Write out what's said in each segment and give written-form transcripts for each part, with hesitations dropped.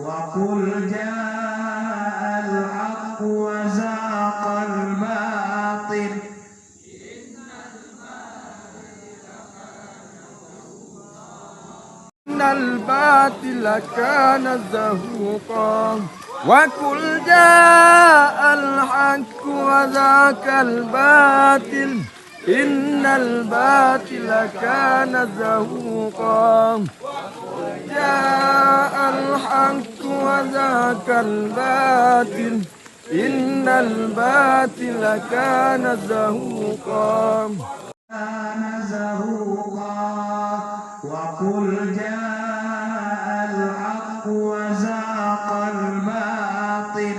وقل جاء الحق وزهق الباطل إن الباطل كان زهوقا وقل جاء الحق وزهق الباطل إن الباطل كان زهوقا جاء الحق وزهق الباطل إن الباطل كان زهوقا وقل جاء الحق وزهق الباطل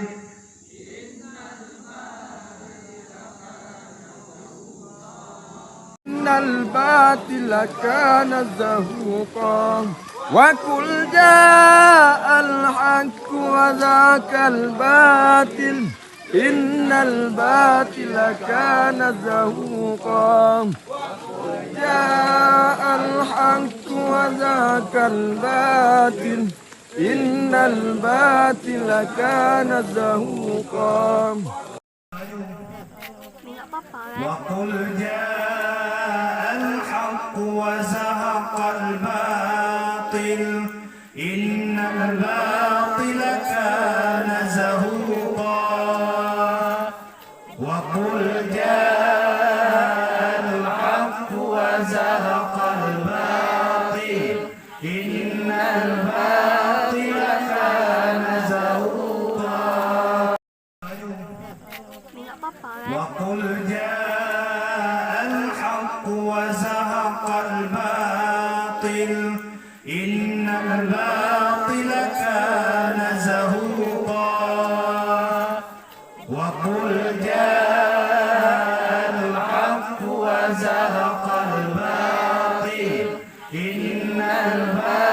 إن الباطل كان زهوقا وقل جاء الحق وزهق الباطل إن الباطل كان زهوقا جاء الحق وزهق الباطل إن الباطل كان زهوقا وقل جاء الحق وزهق الباطل إن الباطل كان زهوقا وقل جاء الحق وزهق الباطل إن الباطل كان زهوقا وقل جاء الحق وزهق الباطل إن الباطل كان زهوقا وقل جاء الحق وزهق الباطل إن الباطل